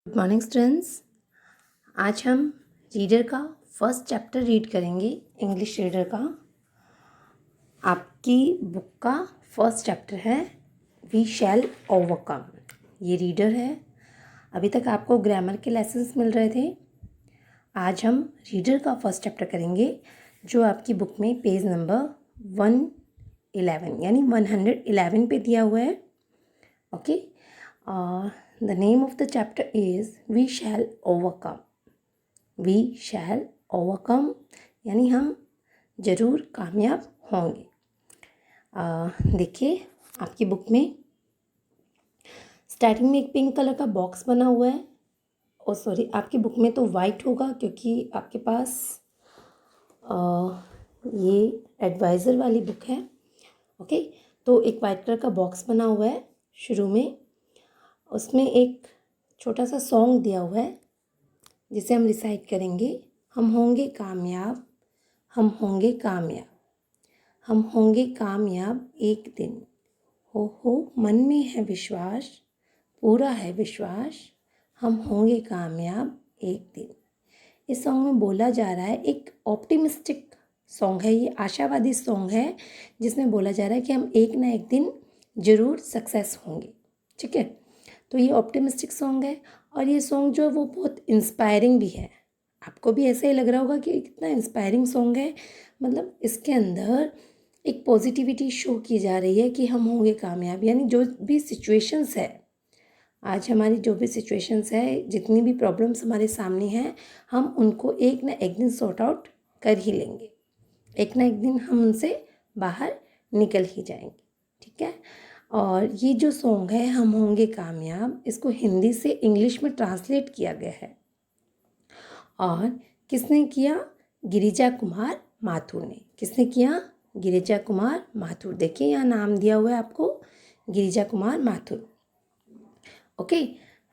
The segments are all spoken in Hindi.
Good morning students. आज हम रीडर का फर्स्ट चैप्टर रीड करेंगे, इंग्लिश रीडर का। आपकी बुक का फर्स्ट चैप्टर है वी शैल ओवरकम। ये रीडर है। अभी तक आपको ग्रामर के लेसन्स मिल रहे थे। आज हम रीडर का फर्स्ट चैप्टर करेंगे, जो आपकी बुक में पेज नंबर 111 यानी 111 पे दिया हुआ है। Okay, the name of the chapter is we shall overcome. We shall overcome यानी हम ज़रूर कामयाब होंगे। देखिए, आपकी बुक में स्टार्टिंग में एक पिंक कलर का बॉक्स बना हुआ है। ओ सॉरी, आपकी बुक में तो वाइट होगा क्योंकि आपके पास ये एडवाइज़र वाली बुक है। ओके, तो एक वाइट कलर का बॉक्स बना हुआ है। शुरू में उसमें एक छोटा सा सॉन्ग दिया हुआ है जिसे हम रिसाइट करेंगे। हम होंगे कामयाब, हम होंगे कामयाब, हम होंगे कामयाब एक दिन। हो मन में है विश्वास, पूरा है विश्वास, हम होंगे कामयाब एक दिन। इस सॉन्ग में बोला जा रहा है, एक ऑप्टिमिस्टिक सॉन्ग है, ये आशावादी सॉन्ग है जिसमें बोला जा रहा है कि हम एक ना एक दिन ज़रूर सक्सेस होंगे। ठीक है, तो ये ऑप्टिमिस्टिक सॉन्ग है और ये सॉन्ग जो है वो बहुत इंस्पायरिंग भी है। आपको भी ऐसा ही लग रहा होगा कि कितना इंस्पायरिंग सॉन्ग है। मतलब इसके अंदर एक पॉजिटिविटी शो की जा रही है कि हम होंगे कामयाब। यानी जो भी सिचुएशंस है, आज हमारी जो भी सिचुएशंस है, जितनी भी प्रॉब्लम्स हमारे सामने हैं, हम उनको एक ना एक दिन सॉर्ट आउट कर ही लेंगे। एक ना एक दिन हम उनसे बाहर निकल ही जाएंगे। ठीक है, और ये जो सॉन्ग है हम होंगे कामयाब, इसको हिंदी से इंग्लिश में ट्रांसलेट किया गया है। और किसने किया? गिरिजा कुमार माथुर ने। किसने किया? गिरिजा कुमार माथुर। देखिए यहाँ नाम दिया हुआ है आपको, गिरिजा कुमार माथुर। ओके,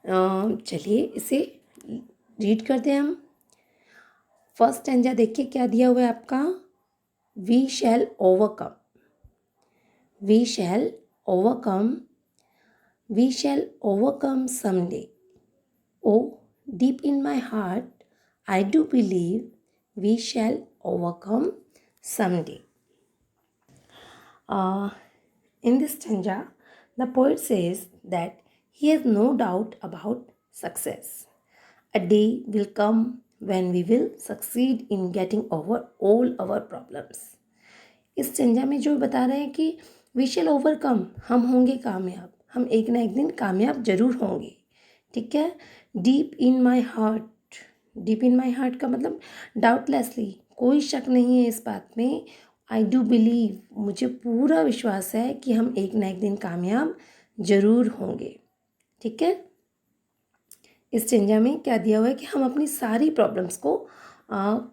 चलिए इसे रीड करते हैं हम। फर्स्ट स्टैंजा देखिए क्या दिया हुआ है आपका, we shall overcome. We shall overcome, we shall overcome someday. Oh, deep in my heart, I do believe we shall overcome someday. In this stanza, the poet says that he has no doubt about success. A day will come when we will succeed in getting over all our problems. इस स्टेंजा में जो बता रहे हैं कि वी शैल ओवरकम, हम होंगे कामयाब, हम एक ना एक दिन कामयाब जरूर होंगे। ठीक है, deep in my heart, deep in my heart का मतलब डाउटलेसली, कोई शक नहीं है इस बात में। आई डू बिलीव, मुझे पूरा विश्वास है कि हम एक ना एक दिन कामयाब जरूर होंगे। ठीक है, इस स्टेंजा में क्या दिया हुआ है कि हम अपनी सारी प्रॉब्लम्स को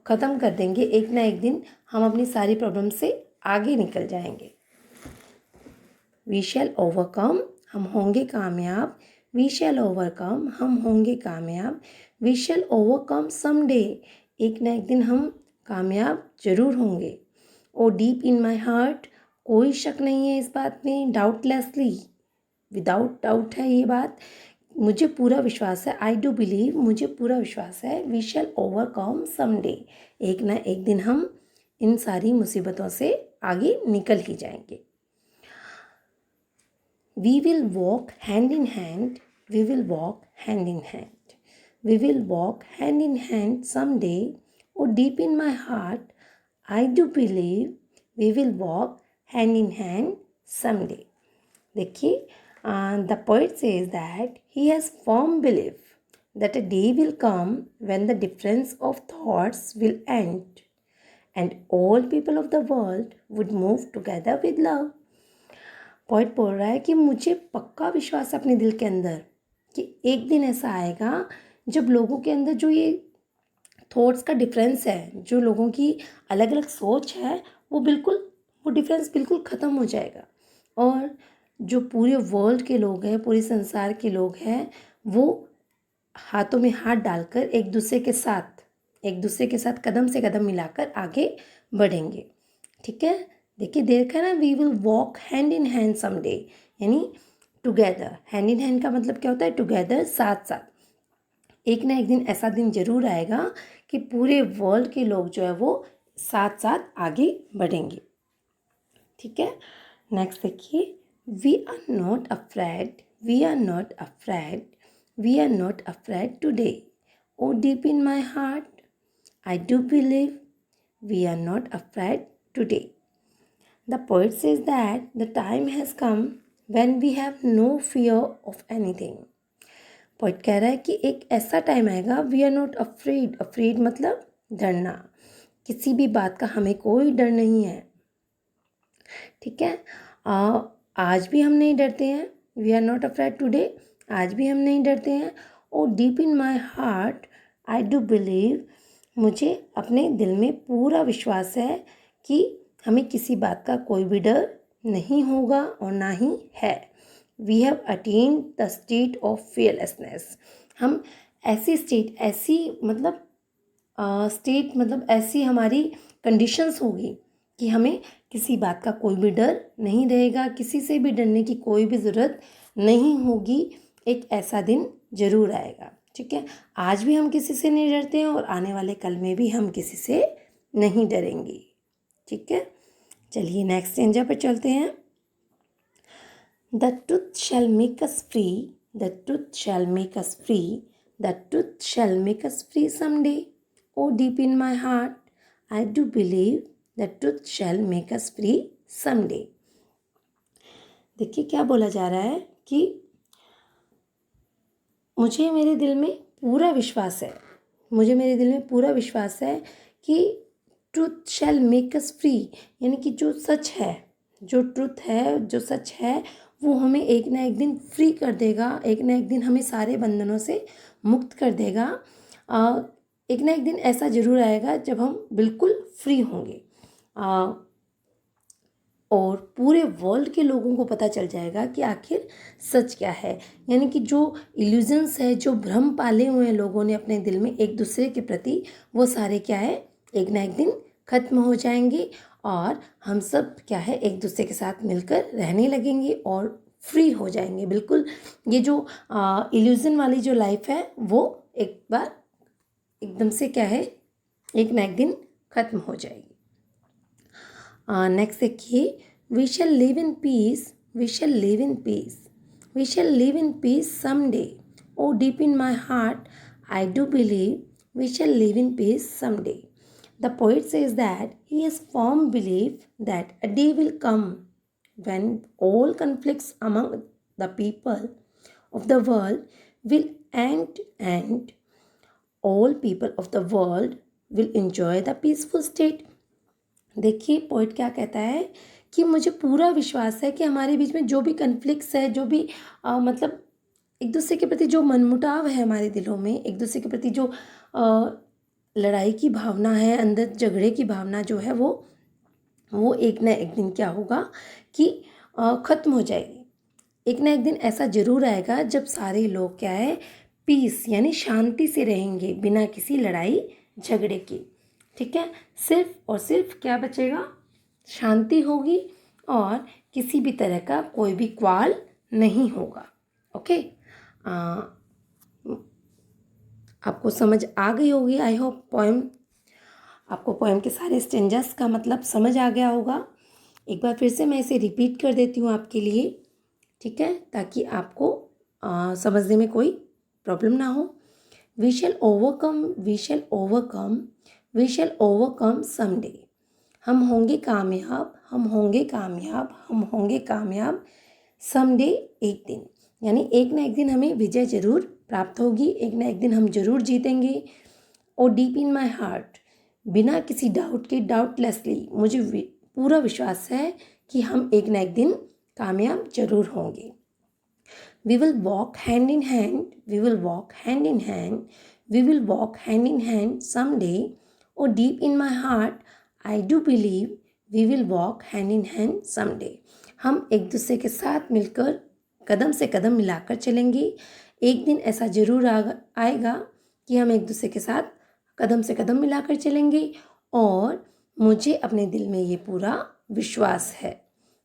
ख़त्म कर देंगे। एक ना एक दिन हम अपनी सारी प्रॉब्लम से आगे निकल जाएंगे। वी शैल ओवरकम, हम होंगे कामयाब। वी शैल ओवरकम, हम होंगे कामयाब। वी शैल ओवरकम समडे, एक ना एक दिन हम कामयाब जरूर होंगे। ओ डीप इन माई हार्ट, कोई शक नहीं है इस बात में। डाउटलेसली, विदाउट डाउट है ये बात, मुझे पूरा विश्वास है। आई डू बिलीव, मुझे पूरा विश्वास है। वी शैल ओवरकम समडे, एक ना एक दिन हम इन सारी मुसीबतों से आगे निकल ही जाएंगे। We will walk hand in hand, we will walk hand in hand, we will walk hand in hand someday. Oh, deep in my heart, I do believe we will walk hand in hand someday. देखिए, the poet says that he has firm belief that a day will come when the difference of thoughts will end and all people of the world would move together with love. Point बोल रहा है कि मुझे पक्का विश्वास है अपने दिल के अंदर कि एक दिन ऐसा आएगा जब लोगों के अंदर जो ये थॉट्स का डिफरेंस है, जो लोगों की अलग अलग सोच है, वो डिफरेंस बिल्कुल ख़त्म हो जाएगा और जो पूरे वर्ल्ड के लोग हैं, पूरे संसार के लोग हैं, वो हाथों में हाथ डालकर एक दूसरे के साथ कदम से कदम मिलाकर आगे बढ़ेंगे। ठीक है, देखिए देखा ना, we will walk hand in hand someday, यानी टुगेदर। हैंड इन हैंड का मतलब क्या होता है? टुगेदर, साथ साथ। एक ना एक दिन ऐसा दिन ज़रूर आएगा कि पूरे वर्ल्ड के लोग जो है वो साथ साथ आगे बढ़ेंगे। ठीक है, नेक्स्ट देखिए, we are not afraid, we are not afraid, we are not afraid today, O deep in my heart I do believe we are not afraid today. The poet says that the time has come when we have no fear of anything. Poet कह रहा है कि एक ऐसा टाइम आएगा, we are not afraid, afraid मतलब डरना, किसी भी बात का हमें कोई डर नहीं है। ठीक है, आज भी हम नहीं डरते हैं, we are not afraid today, आज भी हम नहीं डरते हैं। Oh deep in my heart I do believe, मुझे अपने दिल में पूरा विश्वास है कि हमें किसी बात का कोई भी डर नहीं होगा और ना ही है। We have attend the state of fearlessness, हम ऐसी स्टेट, ऐसी मतलब स्टेट मतलब ऐसी हमारी कंडीशंस होगी कि हमें किसी बात का कोई भी डर नहीं रहेगा, किसी से भी डरने की कोई भी ज़रूरत नहीं होगी। एक ऐसा दिन ज़रूर आएगा। ठीक है, आज भी हम किसी से नहीं डरते हैं और आने वाले कल में भी हम किसी से नहीं डरेंगे। ठीक है, चलिए नेक्स्ट स्टेंजा पर चलते हैं। The truth shell make us free, the truth shell make us free, the truth shell make us free someday, O deep in my heart I do believe the truth shell make us free someday. देखिए क्या बोला जा रहा है कि मुझे मेरे दिल में पूरा विश्वास है, मुझे मेरे दिल में पूरा विश्वास है कि ट्रुथ शैल मेक अस फ्री, यानी कि जो सच है, जो ट्रुथ है, जो सच है, वो हमें एक ना एक दिन फ्री कर देगा, एक ना एक दिन हमें सारे बंधनों से मुक्त कर देगा। एक ना एक दिन ऐसा ज़रूर आएगा जब हम बिल्कुल फ्री होंगे और पूरे वर्ल्ड के लोगों को पता चल जाएगा कि आखिर सच क्या है। यानी कि जो इल्यूजन्स है, जो भ्रम पाले हुए हैं लोगों ने अपने दिल में एक दूसरे के प्रति, वो सारे क्या है, एक ना एक दिन ख़त्म हो जाएंगे और हम सब क्या है, एक दूसरे के साथ मिलकर रहने लगेंगे और फ्री हो जाएंगे बिल्कुल। ये जो इल्यूज़न वाली जो लाइफ है वो एक बार एकदम से क्या है, एक ना एक दिन ख़त्म हो जाएगी। नेक्स्ट देखिए, we shall live in peace, we shall live in peace, we shall live in peace someday, O deep in my heart I do believe we shall live in peace someday. The poet says that he has firm belief that a day will come when all conflicts among the people of the world will end and all people of the world will enjoy the peaceful state. देखिए पोइट क्या कहता है कि मुझे पूरा विश्वास है कि हमारे बीच में जो भी कन्फ्लिक्ट्स है, जो भी मतलब एक दूसरे के प्रति जो मनमुटाव है हमारे दिलों में, एक दूसरे के प्रति जो लड़ाई की भावना है, अंदर झगड़े की भावना जो है, वो एक ना एक दिन क्या होगा कि ख़त्म हो जाएगी। एक ना एक दिन ऐसा ज़रूर आएगा जब सारे लोग क्या है, पीस यानी शांति से रहेंगे बिना किसी लड़ाई झगड़े के। ठीक है, सिर्फ और सिर्फ क्या बचेगा, शांति होगी और किसी भी तरह का कोई भी क्वाल नहीं होगा। ओके, आपको समझ आ गई होगी, आई होप पोएम, आपको पोएम के सारे स्टेंजास का मतलब समझ आ गया होगा। एक बार फिर से मैं इसे रिपीट कर देती हूँ आपके लिए, ठीक है, ताकि आपको समझने में कोई प्रॉब्लम ना हो। We shall overcome, we shall overcome, we shall overcome someday, हम होंगे कामयाब, हम होंगे कामयाब, हम होंगे कामयाब समडे, एक दिन, यानी एक ना एक दिन हमें विजय ज़रूर प्राप्त होगी, एक ना एक दिन हम ज़रूर जीतेंगे। और डीप इन माई हार्ट, बिना किसी डाउट के, डाउटलेसली मुझे पूरा विश्वास है कि हम एक ना एक दिन कामयाब ज़रूर होंगे। We will walk hand in hand, we will walk hand in hand, we will walk hand in hand someday, और deep in my heart I do believe we will walk hand in hand someday, हम एक दूसरे के साथ मिलकर कदम से कदम मिलाकर चलेंगे। एक दिन ऐसा ज़रूर आएगा कि हम एक दूसरे के साथ कदम से कदम मिलाकर चलेंगे और मुझे अपने दिल में ये पूरा विश्वास है।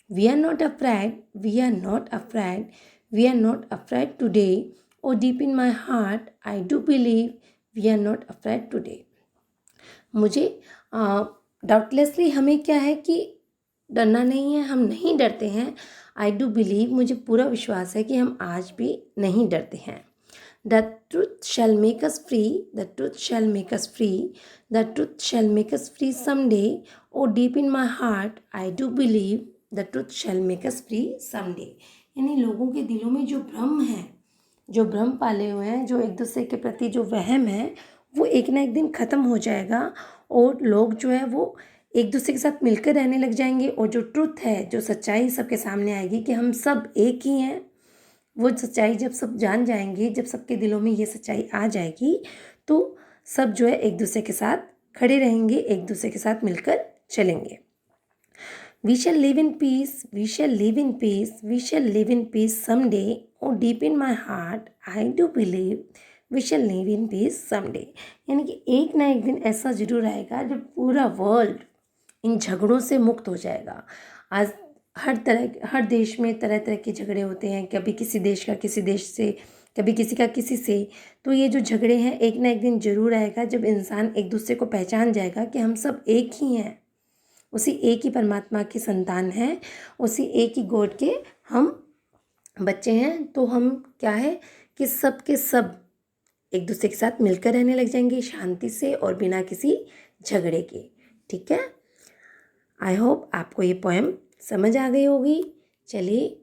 We are not afraid, we are not afraid, we are not afraid today, or deep in my heart, I do believe we are not afraid today. मुझे डाउटलेसली हमें क्या है कि डरना नहीं है, हम नहीं डरते हैं. आई डू बिलीव, मुझे पूरा विश्वास है कि हम आज भी नहीं डरते हैं. The truth shell make us free, the truth shell make us free, the truth shell make us free someday, O deep in my heart I do believe the truth shell make us free someday. यानी लोगों के दिलों में जो भ्रम है, जो भ्रम पाले हुए हैं, जो एक दूसरे के प्रति जो वहम है, वो एक ना एक दिन ख़त्म हो जाएगा और लोग जो है वो एक दूसरे के साथ मिलकर रहने लग जाएंगे. और जो ट्रुथ है, जो सच्चाई सबके सामने आएगी कि हम सब एक ही हैं, वो सच्चाई जब सब जान जाएंगे, जब सबके दिलों में ये सच्चाई आ जाएगी, तो सब जो है एक दूसरे के साथ खड़े रहेंगे, एक दूसरे के साथ मिलकर चलेंगे. We shall live in peace, we shall live in peace, we shall live in peace someday. Oh, deep in my heart, I do believe we shall live in peace someday. यानी कि एक ना एक दिन ऐसा ज़रूर आएगा जब पूरा वर्ल्ड इन झगड़ों से मुक्त हो जाएगा. आज हर देश में तरह तरह के झगड़े होते हैं, कभी किसी देश का किसी देश से, कभी किसी का किसी से. तो ये जो झगड़े हैं, एक ना एक दिन ज़रूर आएगा जब इंसान एक दूसरे को पहचान जाएगा कि हम सब एक ही हैं, उसी एक ही परमात्मा की संतान हैं, उसी एक ही गॉड के हम बच्चे हैं. तो हम क्या है कि सब के सब एक दूसरे के साथ मिलकर रहने लग जाएंगे शांति से और बिना किसी झगड़े के. ठीक है, आई होप आपको ये पोएम समझ आ गई होगी. चलिए,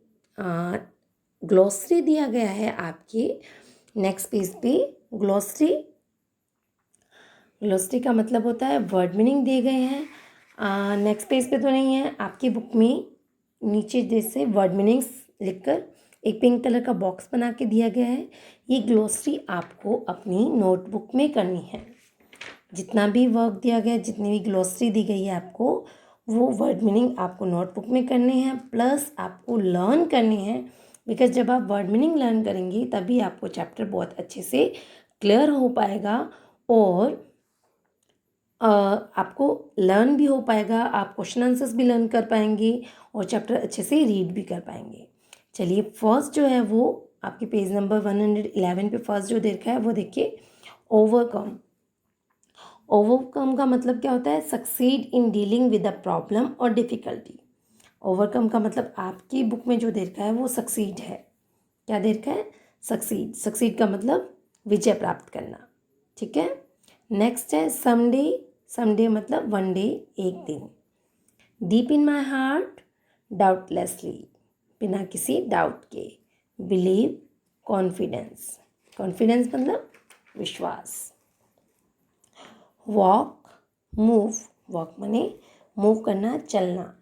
ग्लॉसरी दिया गया है आपके नेक्स्ट पेज पे. ग्लॉसरी का मतलब होता है वर्ड मीनिंग दिए गए हैं. नेक्स्ट पेज पे तो नहीं है, आपकी बुक में नीचे जैसे वर्ड मीनिंग्स लिखकर एक पिंक कलर का बॉक्स बना के दिया गया है. ये ग्लॉसरी आपको अपनी नोटबुक में करनी है. जितना भी वर्क दिया गया है, जितनी भी ग्लॉसरी दी गई है आपको, वो वर्ड मीनिंग आपको नोटबुक में करने हैं, प्लस आपको लर्न करने हैं. बिकॉज जब आप वर्ड मीनिंग लर्न करेंगे तभी आपको चैप्टर बहुत अच्छे से क्लियर हो पाएगा और आपको लर्न भी हो पाएगा, आप क्वेश्चन आंसर्स भी लर्न कर पाएंगे और चैप्टर अच्छे से रीड भी कर पाएंगे. चलिए, फर्स्ट जो है वो आपके पेज नंबर 111 पे फर्स्ट जो देखा है वो देखिए, ओवरकम. ओवरकम का मतलब क्या होता है? Succeed in dealing with a problem और डिफ़िकल्टी. ओवरकम का मतलब आपकी बुक में जो दे रखा है वो सक्सीड है. क्या दे रखा है? सक्सीड. सक्सीड का मतलब विजय प्राप्त करना. ठीक है. नेक्स्ट है समडे. समडे मतलब वन डे, एक दिन. डीप इन माई हार्ट, डाउटलेसली, बिना किसी डाउट के. Believe, confidence. कॉन्फिडेंस मतलब विश्वास. Walk, move. वॉक माने मूव करना, चलना.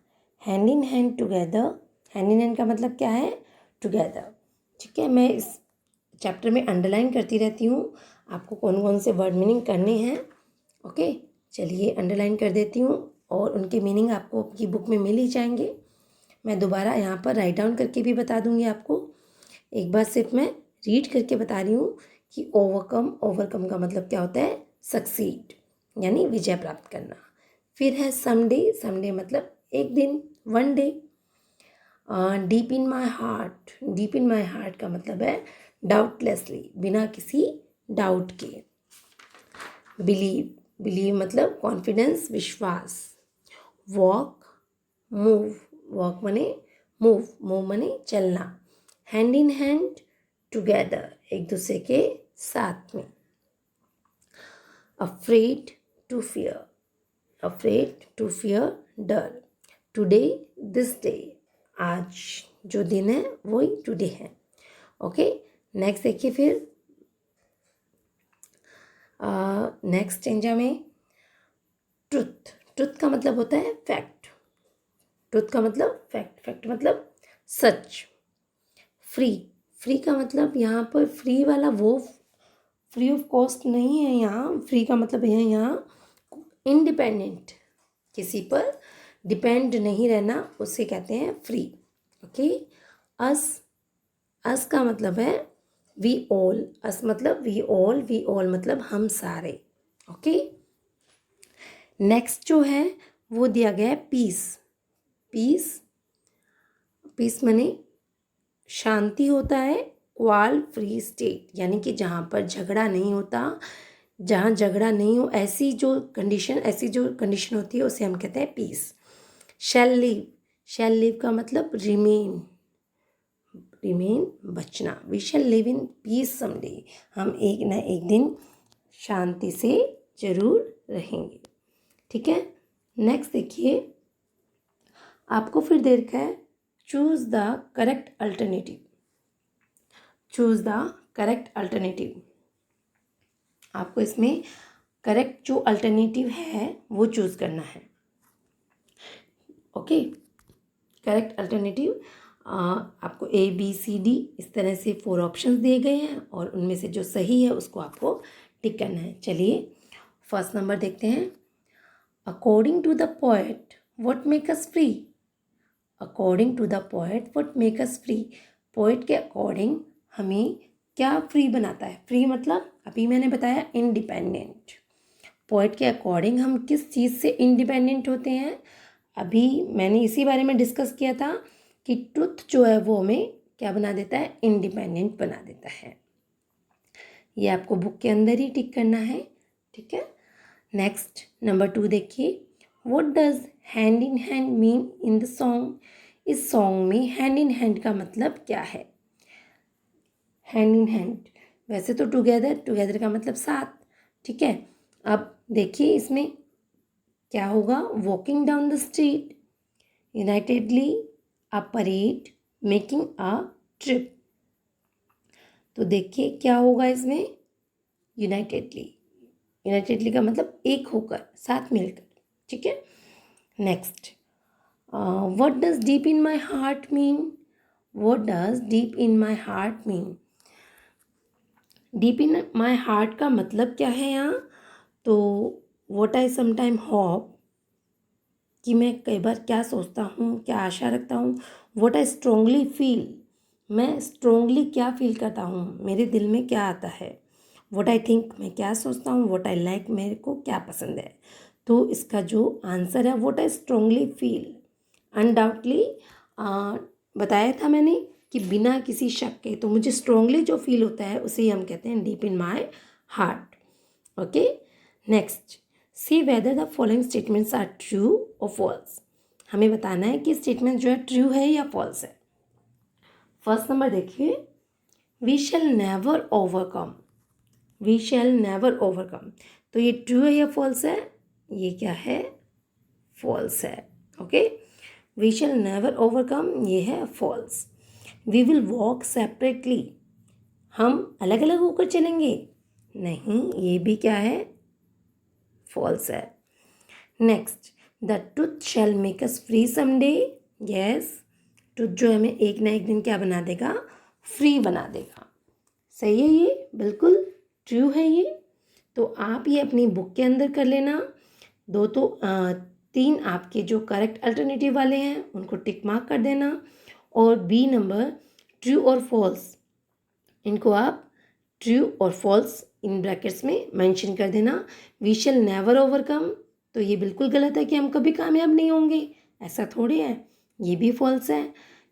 Hand in hand together. Hand in hand का मतलब क्या है? टुगेदर. ठीक है, मैं इस चैप्टर में अंडरलाइन करती रहती हूँ आपको कौन कौन से वर्ड मीनिंग करने हैं. ओके, चलिए अंडरलाइन कर देती हूँ और उनके मीनिंग आपको आपकी बुक में मिल ही जाएंगे. मैं दोबारा यहाँ पर राइट डाउन करके भी बता दूँगी आपको. एक बार सिर्फ मैं रीड करके बता रही हूँ कि ओवरकम. ओवरकम का मतलब क्या होता है? सक्सीड, यानी विजय प्राप्त करना. फिर है समडे. समडे मतलब एक दिन, one day. Deep in my heart. Deep in my heart का मतलब है डाउटलेसली, बिना किसी डाउट के. बिलीव. बिलीव मतलब कॉन्फिडेंस, विश्वास. Walk, move. वॉक माने मूव, मूव माने चलना. हैंड इन हैंड टुगेदर, एक दूसरे के साथ में. Afraid to fear. Afraid to fear, डर. टुडे, दिस डे, आज जो दिन है वही टुडे है. ओके, नेक्स्ट देखिए. फिर नेक्स्ट चेंजा में ट्रुथ. ट्रुथ का मतलब होता है फैक्ट. ट्रुथ का मतलब फैक्ट. फैक्ट मतलब सच. फ्री. फ्री का मतलब यहाँ पर फ्री वाला वो फ्री ऑफ कॉस्ट नहीं है. यहाँ फ्री का मतलब है यहाँ इंडिपेंडेंट, किसी पर डिपेंड नहीं रहना, उसे कहते हैं फ्री. ओके. अस. अस का मतलब है वी ऑल. अस मतलब वी ऑल. वी ऑल मतलब हम सारे. ओके. नेक्स्ट जो है वो दिया गया है पीस. पीस. पीस माने शांति होता है. क्वाल फ्री स्टेट, यानी कि जहाँ पर झगड़ा नहीं होता, जहाँ झगड़ा नहीं हो, ऐसी जो कंडीशन होती है उसे हम कहते हैं पीस। शैल लिव का मतलब रिमेन बचना। We shall live in peace someday, हम एक न एक दिन शांति से जरूर रहेंगे। ठीक है, नेक्स्ट देखिए, आपको फिर देर का है choose the correct alternative. Choose the correct alternative, आपको इसमें करेक्ट जो अल्टरनेटिव है वो चूज करना है। ओके, करेक्ट अल्टरनेटिव, आपको ABCD इस तरह से 4 ऑप्शंस दिए गए हैं और उनमें से जो सही है उसको आपको टिक करना है। चलिए फर्स्ट नंबर देखते हैं। According to the poet what make us free. According to the poet what make us free, poet के अकॉर्डिंग हमें क्या फ्री बनाता है। फ्री मतलब अभी मैंने बताया इंडिपेंडेंट। पोएट के अकॉर्डिंग हम किस चीज़ से इंडिपेंडेंट होते हैं, अभी मैंने इसी बारे में डिस्कस किया था कि ट्रुथ जो है वो हमें क्या बना देता है, इंडिपेंडेंट बना देता है। ये आपको बुक के अंदर ही टिक करना है। ठीक है, नेक्स्ट नंबर 2 देखिए, what does hand in hand mean in the song. इस सॉन्ग में हैंड इन हैंड का मतलब क्या है। हैंड इन हैंड, वैसे तो टुगेदर का मतलब साथ। ठीक है, अब देखिए इसमें क्या होगा, walking down the street, unitedly, a parade, making a trip. तो देखिए क्या होगा इसमें, यूनाइटेडली का मतलब एक होकर, साथ मिलकर। ठीक है, next, what does deep in my heart mean. What does deep in my heart mean, deep in my heart का मतलब क्या है यहाँ, तो व्हाट आई समटाइम होप, कि मैं कई बार क्या सोचता हूँ, क्या आशा रखता हूँ। व्हाट आई स्ट्रोंगली फील, मैं स्ट्रोंगली क्या फील करता हूँ, मेरे दिल में क्या आता है। व्हाट आई थिंक, मैं क्या सोचता हूँ। व्हाट आई लाइक, मेरे को क्या पसंद है। तो इसका जो आंसर है what I strongly feel. Undoubtedly बताया था मैंने कि बिना किसी शक के, तो मुझे स्ट्रोंगली जो फील होता है उसे ही हम कहते हैं deep in my heart. Okay, next, see whether the following statements are true और फॉल्स। हमें बताना है कि स्टेटमेंट जो है ट्रू है या फॉल्स है। फर्स्ट नंबर देखिए, we shall never overcome. We shall never overcome, तो ये ट्रू है या फॉल्स है, ये क्या है, फॉल्स है। Okay, we shall never overcome, ये है false. We will walk separately, हम अलग अलग होकर चलेंगे, नहीं, ये भी क्या है, फॉल्स है। Next, the truth shell make us free someday. Yes, truth जो हमें एक ना एक दिन क्या बना देगा, फ्री बना देगा। सही है, ये बिल्कुल ट्रू है ये। तो आप ये अपनी बुक के अंदर कर लेना। 3 आपके जो करेक्ट अल्टरनेटिव वाले हैं उनको टिक मार्क कर देना, और बी नंबर ट्रू और फॉल्स, इनको आप ट्रू और फॉल्स इन ब्रैकेट्स में मेंशन कर देना। वी शैल नेवर ओवरकम, तो ये बिल्कुल गलत है कि हम कभी कामयाब नहीं होंगे, ऐसा थोड़ी है, ये भी फॉल्स है।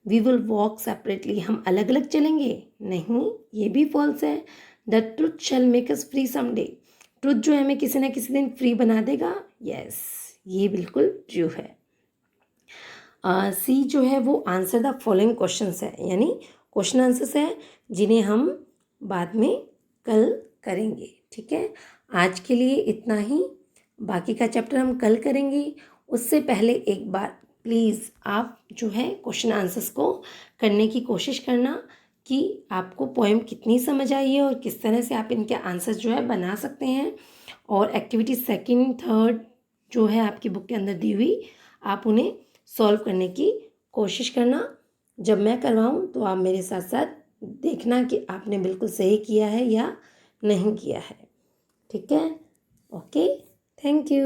वी विल वॉक सेपरेटली, हम अलग अलग चलेंगे, नहीं, ये भी फॉल्स है। The truth shell make us free someday, truth जो है हमें किसी ना किसी दिन फ्री बना देगा, यस, ये बिल्कुल ट्रू है। सी जो है वो आंसर द फॉलोइंग क्वेश्चंस है, यानी क्वेश्चन आंसर्स है जिन्हें हम बाद में कल करेंगे। ठीक है, आज के लिए इतना ही, बाकी का चैप्टर हम कल करेंगे। उससे पहले एक बार प्लीज़ आप जो है क्वेश्चन आंसर्स को करने की कोशिश करना कि आपको पोएम कितनी समझ आई है और किस तरह से आप इनके आंसर्स जो है बना सकते हैं। और एक्टिविटी 2nd 3rd जो है आपकी बुक के अंदर दी हुई, आप उन्हें सॉल्व करने की कोशिश करना। जब मैं करवाऊँ तो आप मेरे साथ साथ देखना कि आपने बिल्कुल सही किया है या नहीं किया है। ठीक है, ओके, थैंक यू।